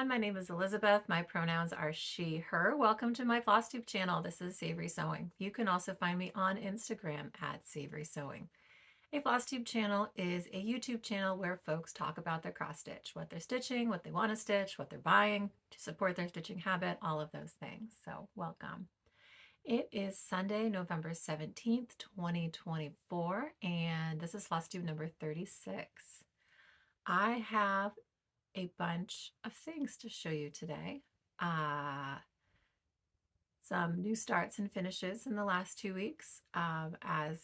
everyone. My name is Elizabeth. My pronouns are she, her. Welcome to my Flosstube channel. This is Savory Sewing. You can also find me on Instagram at Savory Sewing. A Flosstube channel is a YouTube channel where folks talk about their cross stitch, what they're stitching, what they want to stitch, what they're buying to support their stitching habit, all of those things. So welcome. It is Sunday, November 17th, 2024, and this is Flosstube number 36. I have a bunch of things to show you today. Some new starts and finishes in the last 2 weeks, as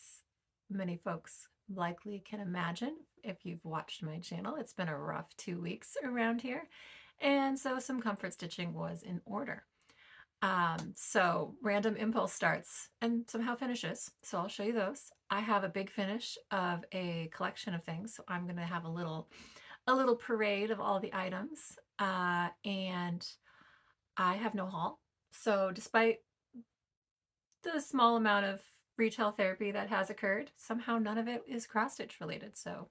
many folks likely can imagine if you've watched my channel. It's been a rough 2 weeks around here, and so some comfort stitching was in order. So random impulse starts and somehow finishes, so I'll show you those. I have a big finish of a collection of things, so I'm going to have a little parade of all the items, and I have no haul. So despite the small amount of retail therapy that has occurred, somehow none of it is cross stitch related. So,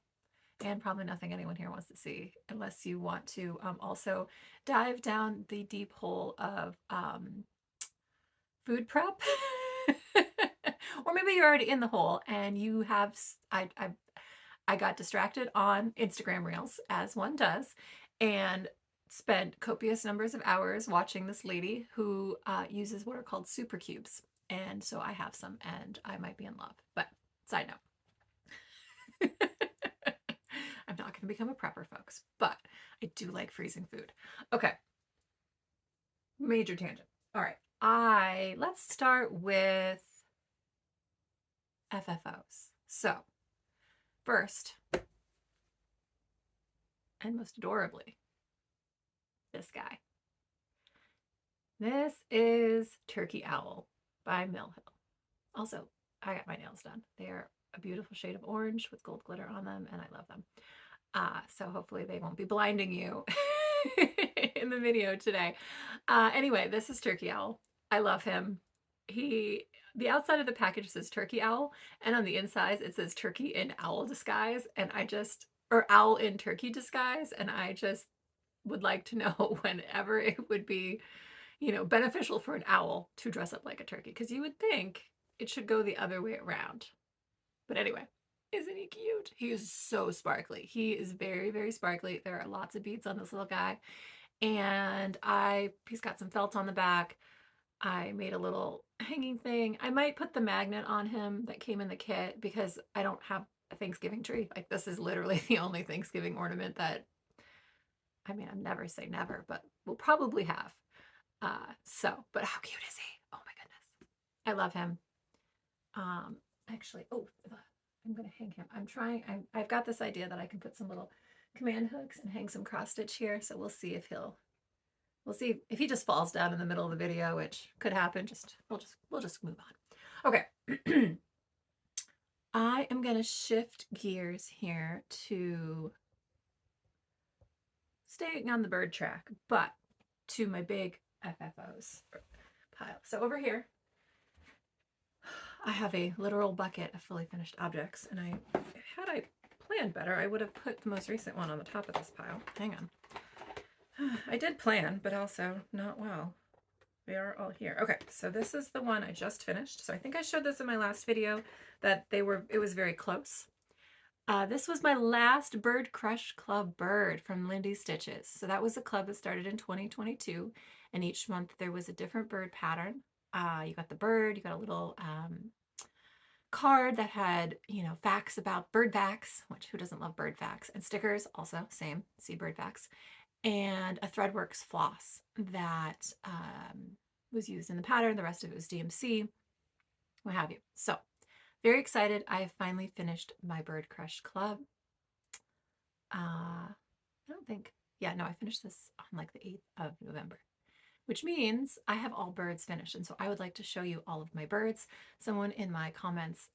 and probably nothing anyone here wants to see, unless you want to also dive down the deep hole of food prep. Or maybe you're already in the hole and you have, I got distracted on Instagram Reels, as one does, and spent copious numbers of hours watching this lady who uses what are called super cubes. And so I have some and I might be in love. But side note, I'm not going to become a prepper, folks, but I do like freezing food. Okay. Major tangent. All right. Let's start with FFOs. So first, and most adorably, this guy. This is Turkey Owl by Mill Hill. Also, I got my nails done. They are a beautiful shade of orange with gold glitter on them, and I love them. So hopefully they won't be blinding you in the video today. Anyway, this is Turkey Owl. I love him. The outside of the package says Turkey Owl, and on the inside it says Turkey in Owl disguise, and or Owl in Turkey disguise, and I just would like to know whenever it would be, beneficial for an owl to dress up like a turkey, because you would think it should go the other way around. But anyway, isn't he cute? He is so sparkly. He is very, very sparkly. There are lots of beads on this little guy. And he's got some felt on the back. I made a little hanging thing. I might put the magnet on him that came in the kit because I don't have a Thanksgiving tree. Like, this is literally the only Thanksgiving ornament that, I mean, I never say never, but we'll probably have. But how cute is he? Oh my goodness. I love him. Actually, I'm going to hang him. I've got this idea that I can put some little command hooks and hang some cross stitch here. So we'll see if he just falls down in the middle of the video, which could happen. We'll just move on. Okay. I am going to shift gears here to staying on the bird track, but to my big FFOs pile. So over here, I have a literal bucket of fully finished objects, and had I planned better, I would have put the most recent one on the top of this pile. Hang on. I did plan, but also not well. They are all here. Okay, so this is the one I just finished. So I think I showed this in my last video that it was very close. This was my last Bird Crush Club bird from Lindy Stitches. So that was a club that started in 2022, and each month there was a different bird pattern. You got the bird, you got a little card that had, facts about bird facts, which who doesn't love bird facts, and stickers, also same, see bird facts, and a Threadworks floss that was used in the pattern. The rest of it was DMC, what have you. So very excited. I have finally finished my Bird Crush Club. I finished this on like the 8th of November, which means I have all birds finished. And so I would like to show you all of my birds. Someone in my comments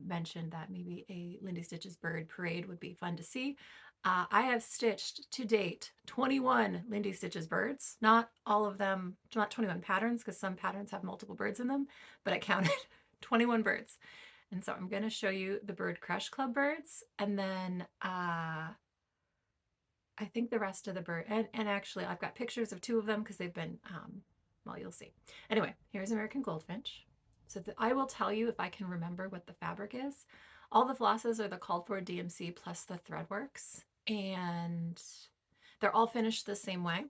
mentioned that maybe a Lindy Stitches bird parade would be fun to see. I have stitched to date 21 Lindy Stitches birds, not all of them, not 21 patterns, because some patterns have multiple birds in them, but I counted 21 birds. And so I'm going to show you the Bird Crush Club birds, and then I think the rest of the bird, and actually I've got pictures of two of them because they've been, well, you'll see. Anyway, here's American Goldfinch. So I will tell you if I can remember what the fabric is. All the flosses are the called for DMC plus the Threadworks, and they're all finished the same way.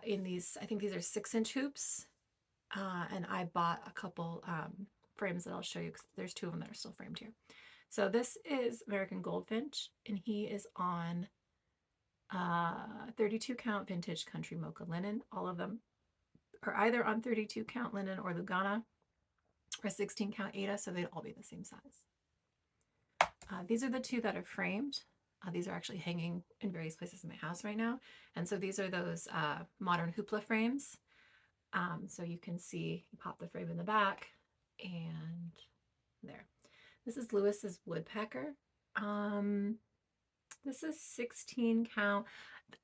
In these, I think these are 6-inch hoops, and I bought a couple frames that I'll show you because there's two of them that are still framed here. So this is American Goldfinch, and he is on 32 count vintage country mocha linen. All of them are either on 32 count linen or Lugana or 16 count Aida, so they'd all be the same size. These are the two that are framed. These are actually hanging in various places in my house right now. And so these are those modern hoopla frames. So you can see, you pop the frame in the back, and there. This is Lewis's Woodpecker. This is 16 count.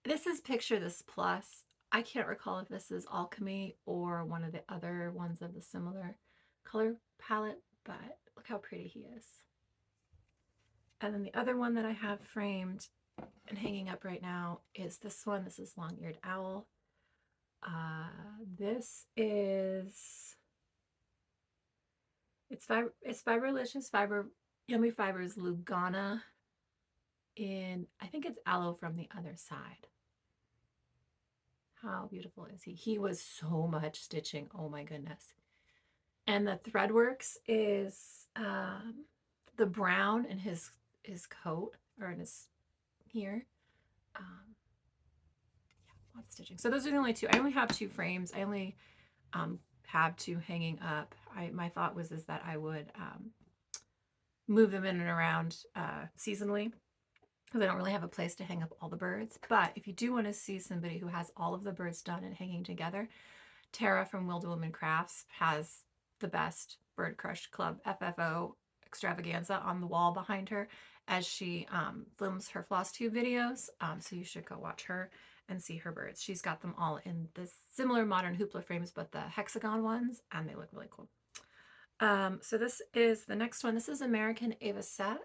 This is Picture This Plus. I can't recall if this is Alchemy or one of the other ones of the similar color palette, but look how pretty he is. And then the other one that I have framed and hanging up right now is this one. This is Long-Eared Owl. This is, it's Fiberlicious Yummy Fibers Lugana in, I think it's Aloe from the Other Side. How beautiful is he? He was so much stitching. Oh my goodness. And the Threadworks is the brown in his coat, or in his here. Yeah, lots of stitching. So those are the only two. I only have two frames. I only have two hanging up. My thought was that I would move them in and around seasonally, because I don't really have a place to hang up all the birds. But if you do want to see somebody who has all of the birds done and hanging together, Tara from Wilda Woman Crafts has the best Bird Crush Club FFO extravaganza on the wall behind her as she films her Flosstube videos. So you should go watch her and see her birds. She's got them all in the similar modern hoopla frames, but the hexagon ones, and they look really cool. So this is the next one. This is American Avocet.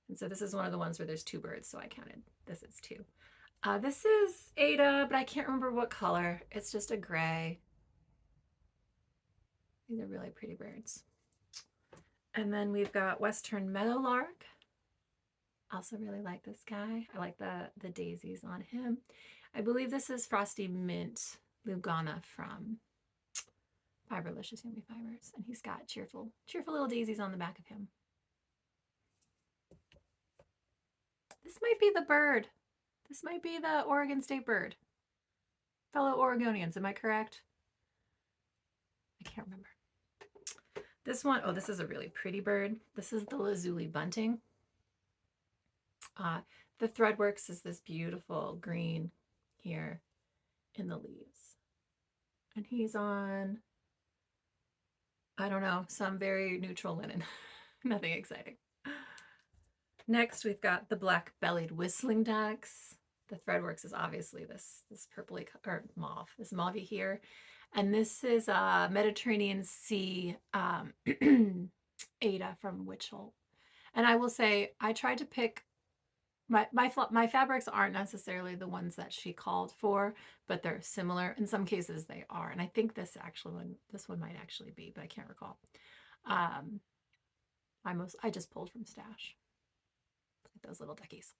And so this is one of the ones where there's two birds, so I counted. This is two. This is Aida, but I can't remember what color. It's just a gray. These are really pretty birds. And then we've got Western Meadowlark. Also really like this guy. I like the daisies on him. I believe this is Frosty Mint Lugana from Fiberlicious Yummy Fibers. And he's got cheerful little daisies on the back of him. This might be the bird. This might be the Oregon State bird. Fellow Oregonians, am I correct? I can't remember. This one, oh, this is a really pretty bird. This is the Lazuli Bunting. The Threadworks is this beautiful green here in the leaves. And he's on, I don't know, some very neutral linen. Nothing exciting. Next, we've got the Black-Bellied Whistling Ducks. The Threadworks is obviously this purpley, or mauve, this mauve here. And this is Mediterranean Sea Aida from Witchell. And I will say, I tried to pick, my fabrics aren't necessarily the ones that she called for, but they're similar. In some cases they are. And I think this one might actually be, but I can't recall. I just pulled from Stash. Those little duckies.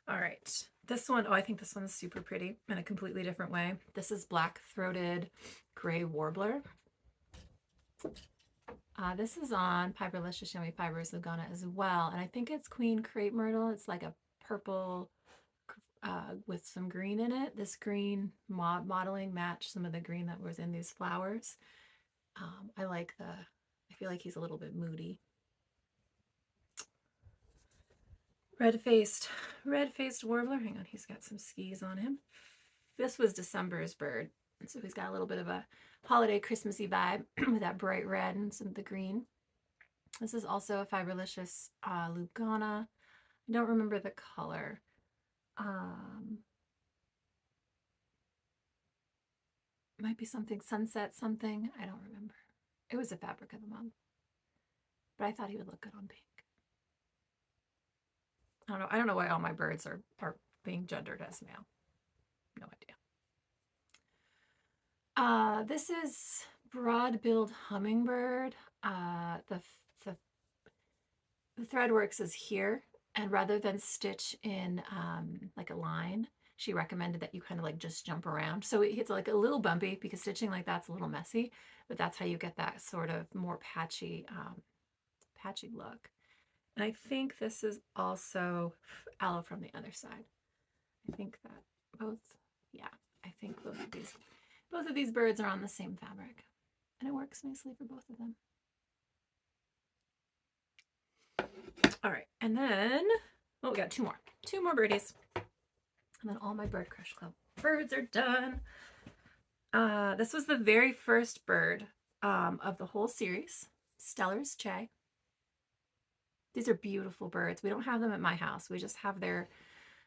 All right, this one, oh, I think this one's super pretty in a completely different way. This is Black-Throated Gray Warbler. This is on Fiberlicious Yummy Fibers Lugana as well, and I think it's Queen Crepe Myrtle. It's like a purple with some green in it. This green modeling matched some of the green that was in these flowers. I feel like he's a little bit moody. Red-faced warbler. Hang on, he's got some skis on him. This was December's bird, so he's got a little bit of a holiday Christmassy vibe with that bright red and some of the green. This is also a Fiberlicious Lugana. I don't remember the color. Might be something sunset something. I don't remember. It was a fabric of the month, but I thought he would look good on pink. I don't know why all my birds are being gendered as male. No idea. This is broad-billed hummingbird. The threadworks is here, and rather than stitch in like a line, she recommended that you kind of like just jump around. So it's like a little bumpy because stitching like that's a little messy, but that's how you get that sort of more patchy look. And I think this is also aloe from the other side. I think that both, yeah, I think both of these birds are on the same fabric, and it works nicely for both of them. All right, and then, oh, we got two more birdies. And then all my Bird Crush Club birds are done. This was the very first bird of the whole series, Stellar's Jay. These are beautiful birds. We don't have them at my house. We just have their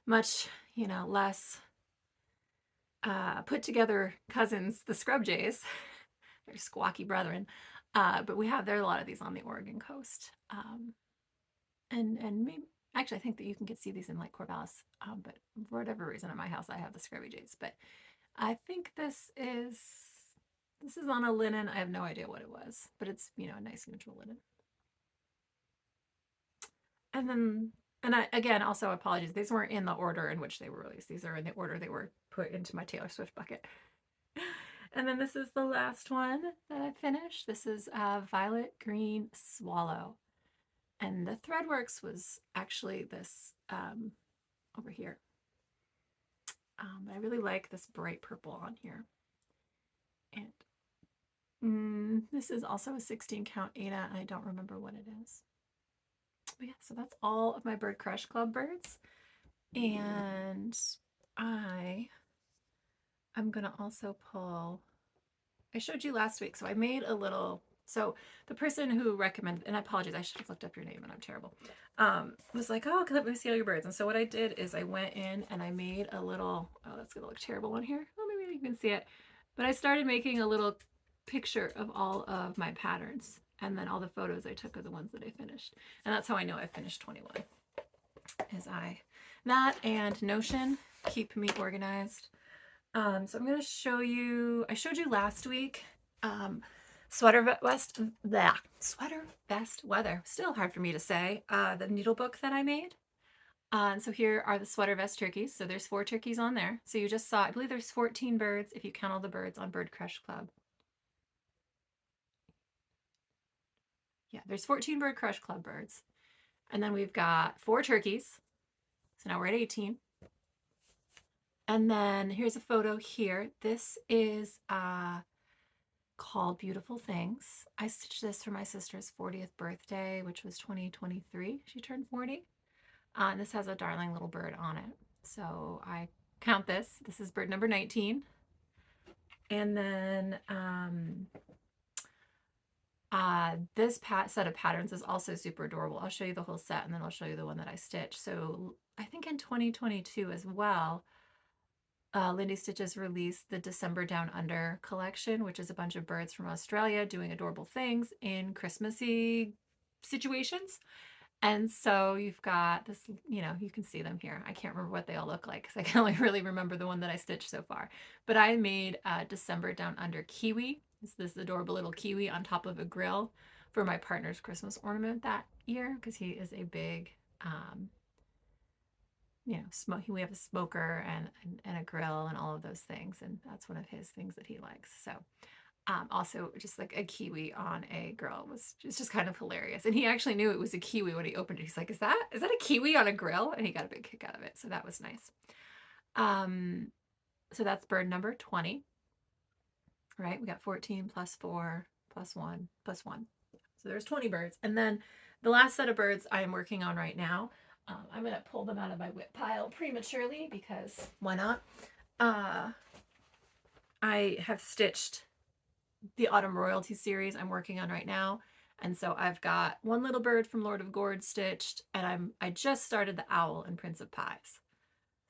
much, less put together cousins, the Scrub Jays. They're squawky brethren. But we have a lot of these on the Oregon coast. And maybe, actually, I think that you can see these in like Corvallis. But for whatever reason, at my house, I have the Scrubby Jays. But I think this is on a linen. I have no idea what it was, but it's, a nice neutral linen. And then, again, also apologies. These weren't in the order in which they were released. These are in the order they were put into my Taylor Swift bucket. And then this is the last one that I finished. This is Violet Green Swallow. And the Threadworks was actually this over here. I really like this bright purple on here. And this is also a 16 count Ada. I don't remember what it is. But yeah, so that's all of my Bird Crush Club birds. And I'm gonna also pull, I showed you last week, so I made a little, so the person who recommended, and I apologize, I should have looked up your name and I'm terrible, was like, oh, let me see all your birds. And so what I did is I went in and I made a little, oh, that's gonna look terrible on here. Oh, maybe you can see it. But I started making a little picture of all of my patterns, and then all the photos I took are the ones that I finished. And that's how I know I finished 21. That and Notion keep me organized. So I'm going to show you, I showed you last week, Sweatervest weather, still hard for me to say, the needle book that I made. And so here are the Sweatervest turkeys. So there's 4 turkeys on there. So you just saw, I believe there's 14 birds if you count all the birds on Bird Crush Club. Yeah, there's 14 Bird Crush Club birds. And then we've got 4 turkeys. So now we're at 18. And then here's a photo here. This is called Beautiful Things. I stitched this for my sister's 40th birthday, which was 2023. She turned 40. And this has a darling little bird on it. So I count this. This is bird number 19. And then this set of patterns is also super adorable. I'll show you the whole set and then I'll show you the one that I stitched. So I think in 2022 as well, Lindy Stitches released the December Down Under collection, which is a bunch of birds from Australia doing adorable things in Christmassy situations. And so you've got this, you can see them here. I can't remember what they all look like because I can only really remember the one that I stitched so far. But I made December Down Under Kiwi. It's this adorable little kiwi on top of a grill for my partner's Christmas ornament that year because he is a big, we have a smoker and a grill and all of those things. And that's one of his things that he likes. So also just like a kiwi on a grill was just kind of hilarious. And he actually knew it was a kiwi when he opened it. He's like, is that a kiwi on a grill? And he got a big kick out of it. So that was nice. So that's bird number 20, right? We got 14 plus 4 plus 1 plus 1. So there's 20 birds. And then the last set of birds I am working on right now, I'm going to pull them out of my whip pile prematurely because why not? I have stitched the Autumn Royalty series I'm working on right now. And so I've got one little bird from Lord of Gourd stitched, and I just started the owl in Prince of Pies.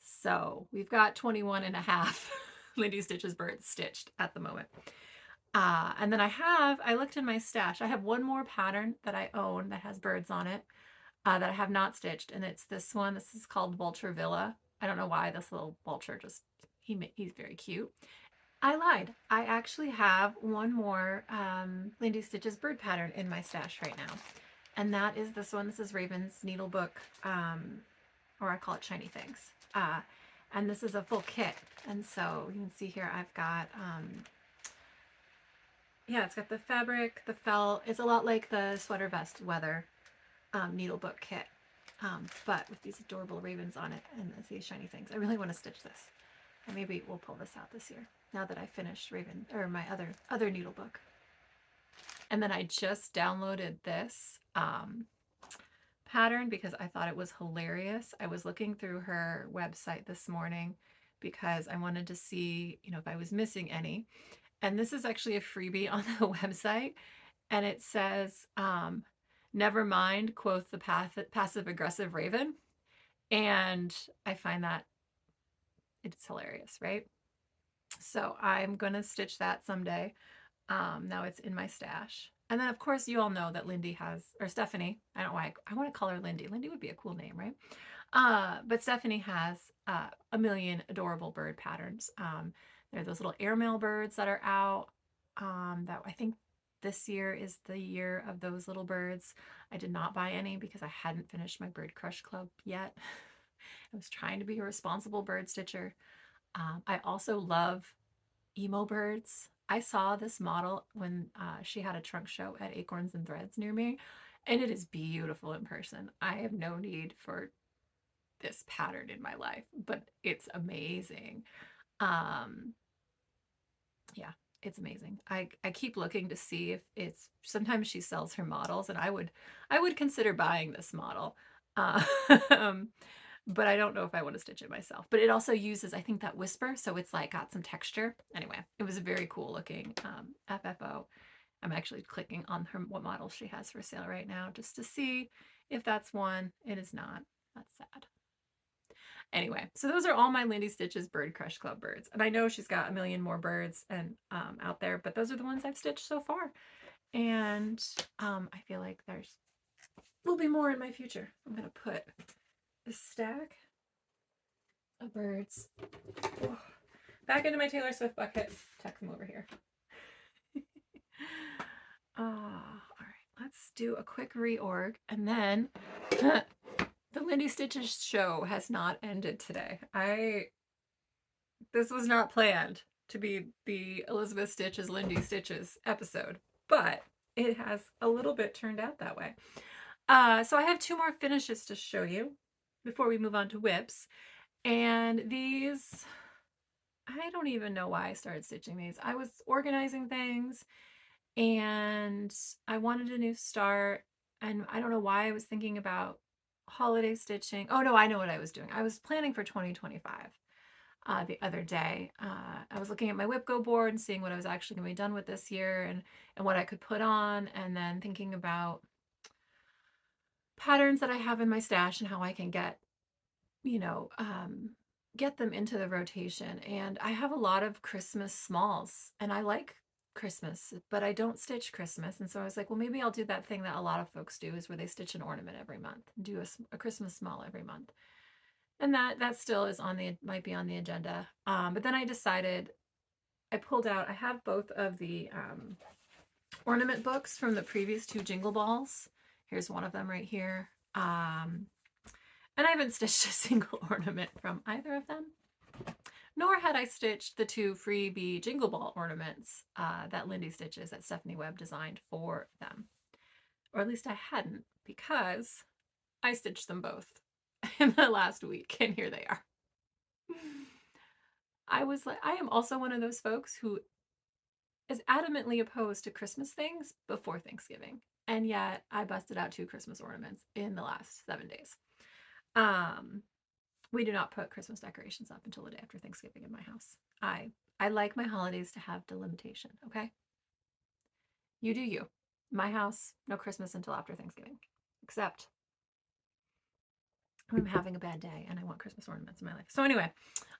So we've got 21 and a half Lindy Stitches birds stitched at the moment. And then I looked in my stash. I have one more pattern that I own that has birds on it. that I have not stitched, and it's this one. This is called Vulture Villa. I don't know why this little vulture just, he's very cute. I lied. I actually have one more Lindy Stitches bird pattern in my stash right now. And that is this one. This is Raven's Needlebook, or I call it Shiny Things. And this is a full kit. And so you can see here I've got, yeah, it's got the fabric, the felt. It's a lot like the Sweatervest Weather needlebook kit, but with these adorable ravens on it and these shiny things. I really want to stitch this. And maybe we'll pull this out this year now that I finished Raven, or my other needlebook. And then I just downloaded this pattern because I thought it was hilarious. I was looking through her website this morning because I wanted to see, you know, if I was missing any. And this is actually a freebie on the website, and it says, never mind, quoth the passive aggressive raven. And I find that it's hilarious, right? So I'm gonna stitch that someday. Now it's in my stash. And then of course you all know that Lindy has, or Stephanie, I don't know why I want to call her Lindy. Lindy would be a cool name, right? But Stephanie has a million adorable bird patterns. There are those little airmail birds that are out, that I think this year is the year of those little birds. I did not buy any because I hadn't finished my Bird Crush Club yet. I was trying to be a responsible bird stitcher. I also love emo birds. I saw this model when she had a trunk show at Acorns and Threads near me, and it is beautiful in person. I have no need for this pattern in my life, but it's amazing. Yeah, it's amazing. I keep looking to see if it's, sometimes she sells her models, and I would consider buying this model. But I don't know if I want to stitch it myself. But it also uses, I think, that whisper, so it's like got some texture. Anyway, it was a very cool looking FFO. I'm actually clicking on her, what model she has for sale right now, just to see if that's one. It is not. That's sad. Anyway, so those are all my Lindy Stitches Bird Crush Club birds. And I know she's got a million more birds and out there, but those are the ones I've stitched so far. And I feel like will be more in my future. I'm going to put a stack of birds back into my Taylor Swift bucket. Tuck them over here. All right, let's do a quick reorg, and then the Lindy Stitches show has not ended today. This was not planned to be the Elizabeth Stitches Lindy Stitches episode, but it has a little bit turned out that way. So I have two more finishes to show you before we move on to WIPs. And these, I don't even know why I started stitching these. I was organizing things and I wanted a new start, and I don't know why I was thinking about holiday stitching. Oh no, I know what I was doing. I was planning for 2025. The other day, I was looking at my WIPGO board and seeing what I was actually going to be done with this year, and what I could put on, and then thinking about patterns that I have in my stash and how I can get, you know, get them into the rotation. And I have a lot of Christmas smalls, and I like Christmas, but I don't stitch Christmas. And so I was like, well, maybe I'll do that thing that a lot of folks do, is where they stitch an ornament every month, do a Christmas small every month. And that still is might be on the agenda. But then I decided, I pulled out, I have both of the ornament books from the previous two Jingle balls. Here's one of them right here. And I haven't stitched a single ornament from either of them. Nor had I stitched the two freebie Jingle Ball ornaments that Lindy Stitches at Stephanie Webb designed for them. Or at least I hadn't, because I stitched them both in the last week, and here they are. I am also one of those folks who is adamantly opposed to Christmas things before Thanksgiving. And yet I busted out two Christmas ornaments in the last 7 days. We do not put Christmas decorations up until the day after Thanksgiving in my house. I like my holidays to have delimitation, okay? You do you. My house, no Christmas until after Thanksgiving. Except I'm having a bad day and I want Christmas ornaments in my life. So anyway,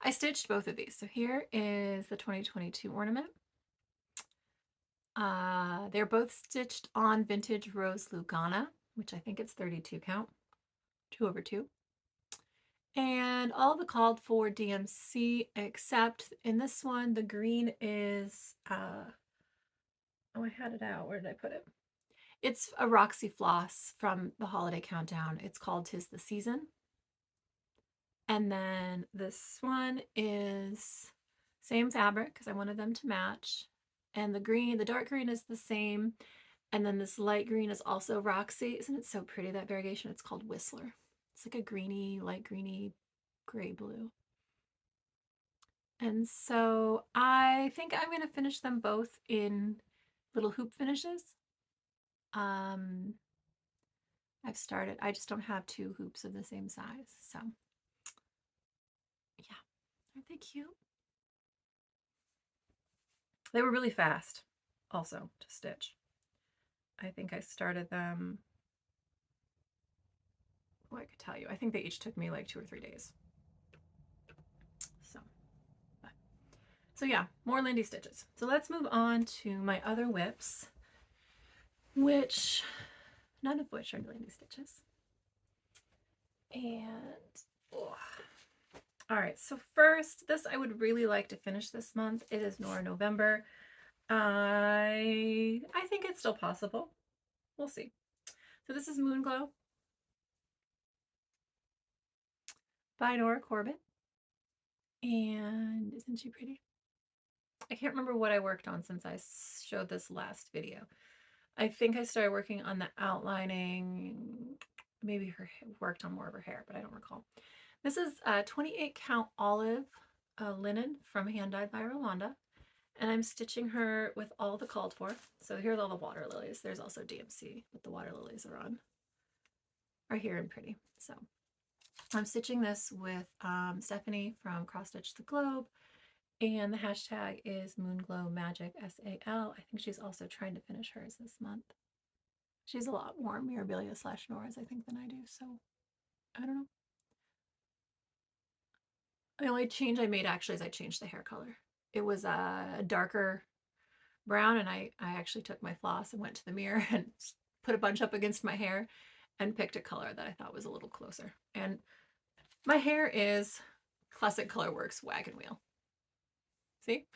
I stitched both of these. So here is the 2022 ornament. They're both stitched on vintage Rose Lugana, which I think it's 32 count. 2/2. And all the called for DMC, except in this one, the green is, oh, I had it out. Where did I put it? It's a Roxy floss from the holiday countdown. It's called 'Tis the Season. And then this one is same fabric because I wanted them to match. And the green, the dark green is the same. And then this light green is also Roxy. Isn't it so pretty, that variegation? It's called Whistler. It's like a greeny, light greeny, gray blue. And so I think I'm going to finish them both in little hoop finishes. I've started, I just don't have 2 hoops of the same size. So yeah, aren't they cute? They were really fast also to stitch. I think I started them, well, I could tell you, I think they each took me like 2 or 3 days. So yeah, more Lindy Stitches. So let's move on to my other whips, which, none of which are Lindy Stitches. And, oh. All right, so first, this I would really like to finish this month. It is Nora November. I think it's still possible. We'll see. So this is Moonglow by Nora Corbett. And isn't she pretty? I can't remember what I worked on since I showed this last video. I think I started working on the outlining, maybe worked on more of her hair, but I don't recall. This is a 28 count olive linen from Hand Dyed by Rolanda. And I'm stitching her with all the called for. So here's all the water lilies. There's also DMC, but the water lilies are here and pretty. So I'm stitching this with Stephanie from Cross Stitch the Globe. And the hashtag is Moonglow Magic SAL. I think she's also trying to finish hers this month. She's a lot more Mirabilia / Nora's, I think, than I do. So I don't know. The only change I made actually is I changed the hair color. It was a darker brown, and I actually took my floss and went to the mirror and put a bunch up against my hair and picked a color that I thought was a little closer. And my hair is Classic Color Works Wagon Wheel. See?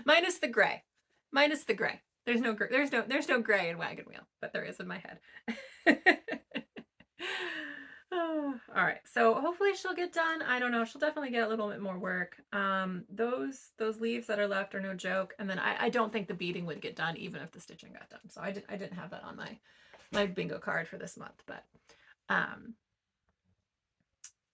Minus the gray. Minus the gray. There's no gray in Wagon Wheel, but there is in my head. All right, so hopefully she'll get done. I don't know. She'll definitely get a little bit more work. Those leaves that are left are no joke. And then I don't think the beading would get done even if the stitching got done. So I didn't have that on my bingo card for this month, but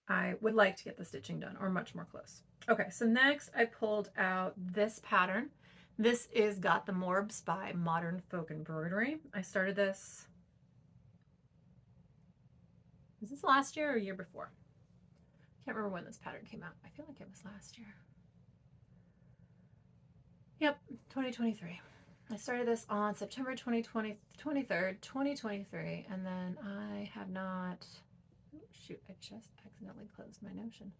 I would like to get the stitching done or much more close. Okay, so next I pulled out this pattern. This is Got the Morbs by Modern Folk Embroidery. I started this, was this last year or year before? Can't remember when this pattern came out. I feel like it was last year. Yep, 2023. I started this on September 23rd, 2023, and then I have not, oh, shoot, I just accidentally closed my Notion.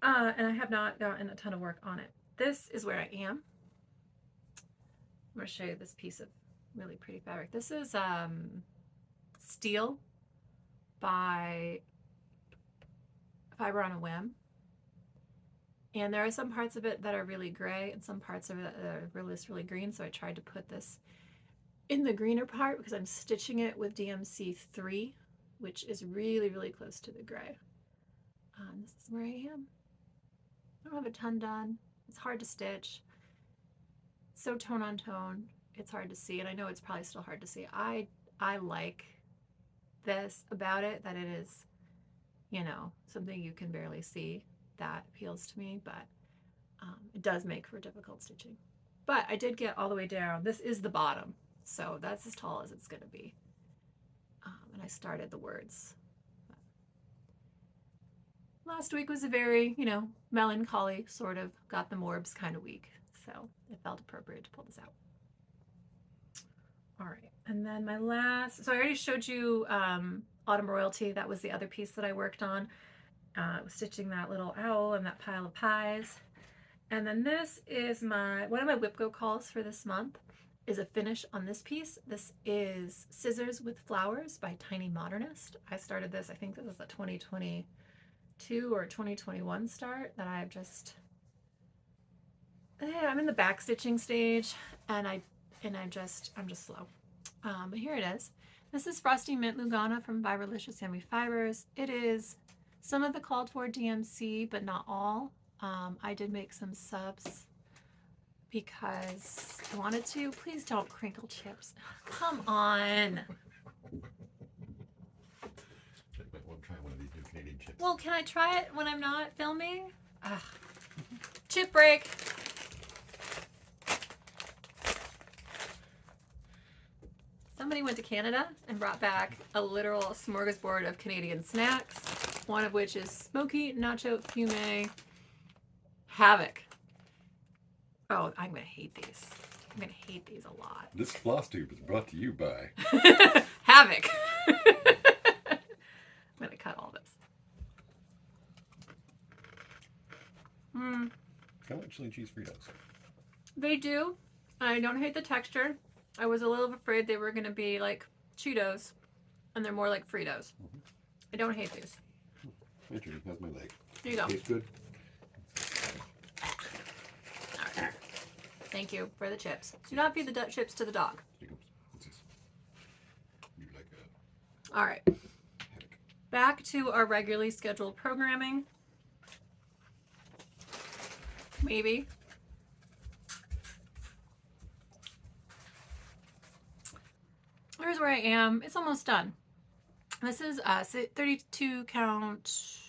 And I have not gotten a ton of work on it. This is where I am. I'm going to show you this piece of really pretty fabric. This is Steel by Fiber on a Whim. And there are some parts of it that are really gray and some parts of it that are really green. So I tried to put this in the greener part because I'm stitching it with DMC 3, which is really close to the gray. This is where I am. I don't have a ton done. It's hard to stitch. So tone on tone. It's hard to see, and I know it's probably still hard to see. I like this about it, that it is, you know, something you can barely see. That appeals to me, but it does make for difficult stitching. But I did get all the way down. This is the bottom, so that's as tall as it's going to be. And I started the words. Last week was a very, you know, melancholy sort of Got the Morbs kind of week, so it felt appropriate to pull this out. All right, and then my last, so I already showed you Autumn Royalty. That was the other piece that I worked on. Stitching that little owl and that pile of pies. And then this is one of my WIPGO calls for this month. is a finish on this piece. This is Scissors with Flowers by Tiny Modernist. I started this, I think this is a 2022 or 2021 start that I've just, I'm in the back stitching stage and I'm just slow. But here it is. This is Frosty Mint Lugana from Fiberlicious Yummy Fibers. It is some of the called for DMC, but not all. I did make some subs because I wanted to. Please don't crinkle chips. Come on. You might want to try one of these new Canadian chips. Well, can I try it when I'm not filming? Ugh. Chip break. Somebody went to Canada and brought back a literal smorgasbord of Canadian snacks, one of which is smoky nacho fume havoc. Oh, I'm going to hate these. I'm going to hate these a lot. This Flosstube is brought to you by Havoc. I'm going to cut all this. kind of like chili cheese Fritos. They do. I don't hate the texture. I was a little afraid they were going to be like Cheetos, and they're more like Fritos. I don't hate these. Andrew, how's my leg? Here you go. Tastes good. All right. Thank you for the chips. Do not feed the chips to the dog. What's this? You like All right. Havoc. Back to our regularly scheduled programming. Maybe. Here's where I am. It's almost done. This is 32 count,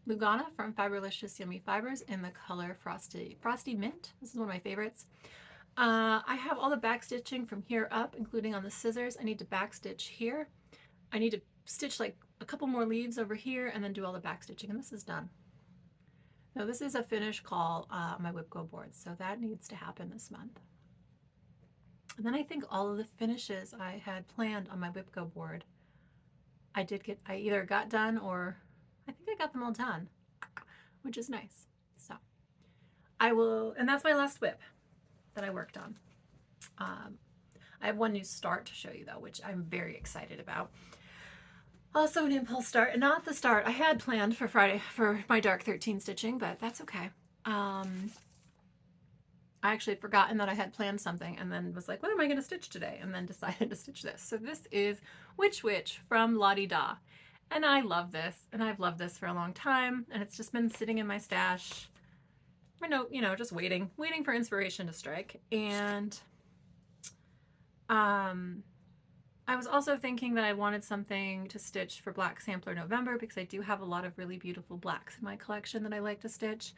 Lugana from Fiberlicious Yummy Fibers in the color Frosty Mint. This is one of my favorites. I have all the back stitching from here up, including on the scissors. I need to back stitch here. I need to stitch like a couple more leaves over here and then do all the back stitching, and this is done. Now this is a finish call on my WIPGO board, so that needs to happen this month. And then I think all of the finishes I had planned on my WIPGO board, I either got done or I think I got them all done, which is nice. So I will, and that's my last WIP that I worked on. I have one new start to show you though, which I'm very excited about. Also an impulse start, and not the start I had planned for Friday for my Dark 13 stitching, but that's okay. I actually had forgotten that I had planned something and then was like, what am I going to stitch today? And then decided to stitch this. So this is Witch Witch from Lottie Da. And I love this, and I've loved this for a long time, and it's just been sitting in my stash. Just waiting for inspiration to strike. And I was also thinking that I wanted something to stitch for Black Sampler November because I do have a lot of really beautiful blacks in my collection that I like to stitch.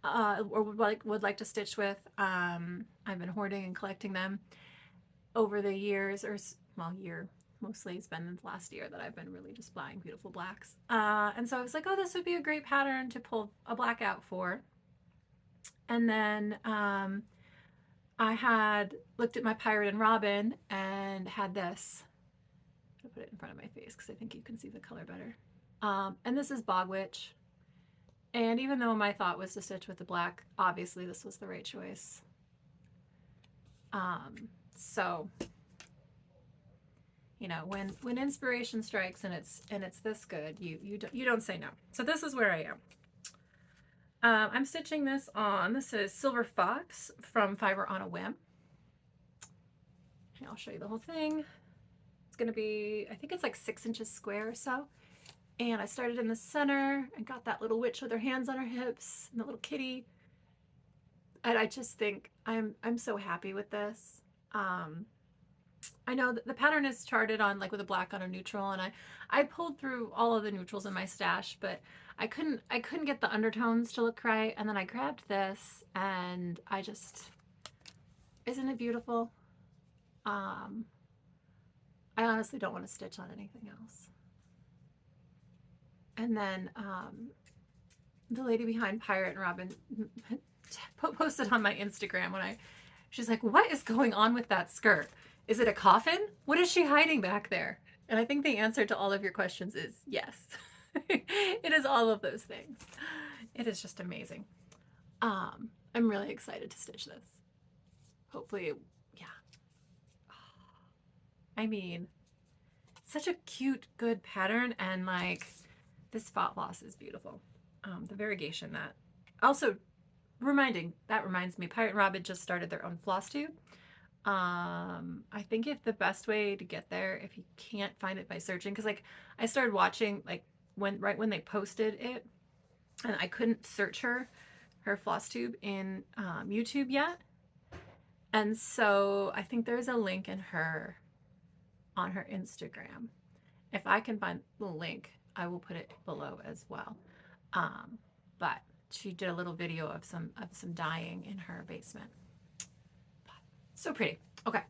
Or would like to stitch with. I've been hoarding and collecting them over the years, year mostly. It's been the last year that I've been really just buying beautiful blacks. And so I was like, oh, this would be a great pattern to pull a black out for. And then I had looked at my Pirate and Robin and had this. I'll put it in front of my face because I think you can see the color better. And this is Bog Witch. And even though my thought was to stitch with the black, obviously this was the right choice. So, when inspiration strikes and it's this good, you don't say no. So this is where I am. I'm stitching this on. This is Silver Fox from Fiber on a Whim. And I'll show you the whole thing. It's gonna be, I think it's like 6 inches square or so. And I started in the center and got that little witch with her hands on her hips and the little kitty. And I just think I'm so happy with this. I know that the pattern is charted on with a black on a neutral, and I pulled through all of the neutrals in my stash, but I couldn't get the undertones to look right. And then I grabbed this, and isn't it beautiful? I honestly don't want to stitch on anything else. And then the lady behind Pirate and Robin posted on my Instagram she's like, what is going on with that skirt? Is it a coffin? What is she hiding back there? And I think the answer to all of your questions is yes. It is all of those things. It is just amazing. I'm really excited to stitch this. Hopefully I mean, such a cute, good pattern, and like this font loss is beautiful. The variegation that also reminds me, Pirate and Robin just started their own Flosstube. I think if the best way to get there, if you can't find it by searching, because like I started watching like right when they posted it, and I couldn't search her Flosstube in YouTube yet, and so I think there's a link in her on her Instagram. If I can find the link, I will put it below as well. But she did a little video of some dyeing in her basement. So pretty. Okay.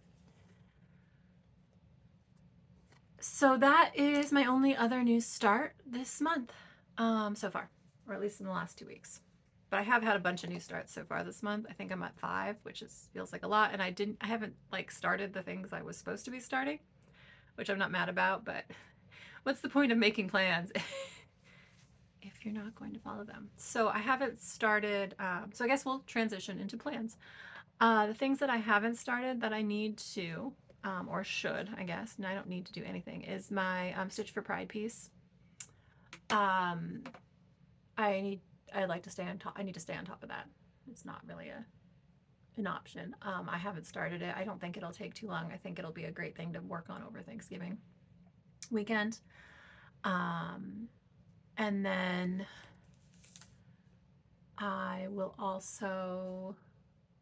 So that is my only other new start this month so far, or at least in the last 2 weeks. But I have had a bunch of new starts so far this month. I think I'm at 5, which feels like a lot. And I haven't like started the things I was supposed to be starting, which I'm not mad about, but what's the point of making plans if you're not going to follow them? So I haven't started, so I guess we'll transition into plans. The things that I haven't started that I need to, or should, I guess, and I don't need to do anything, is my Stitch for Pride piece. I'd like to stay on top. I need to stay on top of that. It's not really an option. I haven't started it. I don't think it'll take too long. I think it'll be a great thing to work on over Thanksgiving weekend. And then I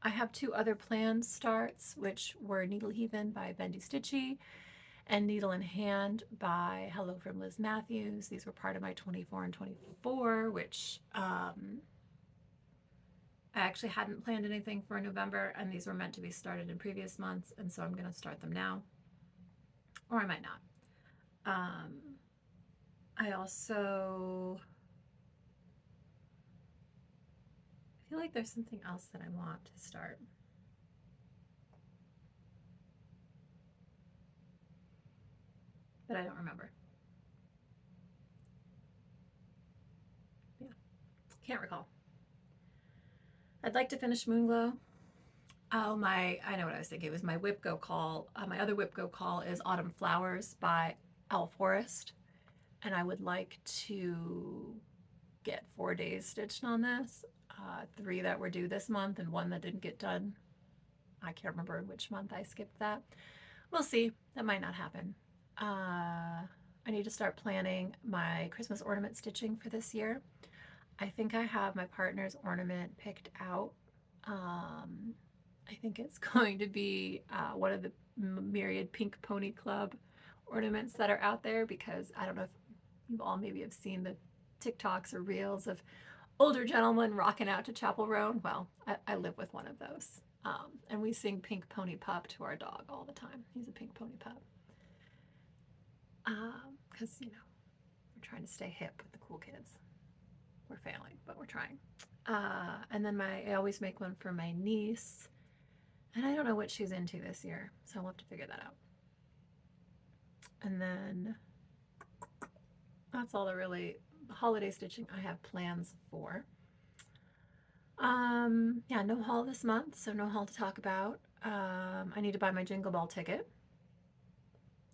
have 2 other planned starts, which were Needle Heathen by Bendy Stitchy and Needle in Hand by Hello from Liz Mathews. These were part of my 24 and 24, which I actually hadn't planned anything for November, and these were meant to be started in previous months, and so I'm going to start them now, or I might not. I also feel like there's something else that I want to start. But I don't remember. Yeah, can't recall. I'd like to finish Moonglow. Oh, I know what I was thinking. It was my WIPGO call. My other WIPGO call is Autumn Flowers by Owl Forest. And I would like to get 4 days stitched on this. 3 that were due this month and 1 that didn't get done. I can't remember which month I skipped that. We'll see. That might not happen. I need to start planning my Christmas ornament stitching for this year. I think I have my partner's ornament picked out. I think it's going to be one of the myriad Pink Pony Club ornaments that are out there, because I don't know if you all maybe have seen the TikToks or reels of older gentlemen rocking out to Chapel Roan. Well, I live with one of those. And we sing Pink Pony Pup to our dog all the time. He's a pink pony pup. Because, we're trying to stay hip with the cool kids. We're failing, but we're trying. And then I always make one for my niece. And I don't know what she's into this year, so I'll have to figure that out. And then that's all the really holiday stitching I have plans for. Yeah, no haul this month, so no haul to talk about. I need to buy my Jingle Ball ticket.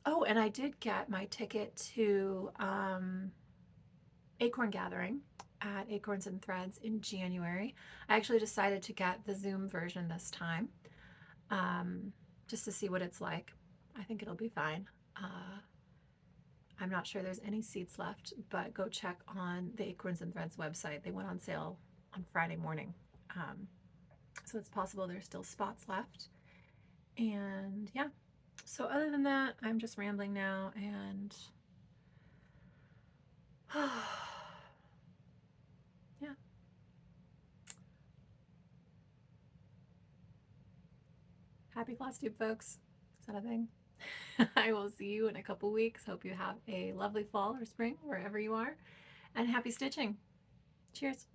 Oh, and I did get my ticket to Acorn Gathering at Acorns and Threads in January. I actually decided to get the Zoom version this time, just to see what it's like. I think it'll be fine. I'm not sure there's any seats left, but go check on the Acorns and Threads website. They went on sale on Friday morning. So it's possible there's still spots left. And yeah, so other than that, I'm just rambling now, and yeah. Happy Flosstube, folks. Is that a thing? I will see you in a couple weeks. Hope you have a lovely fall or spring wherever you are, and happy stitching. Cheers.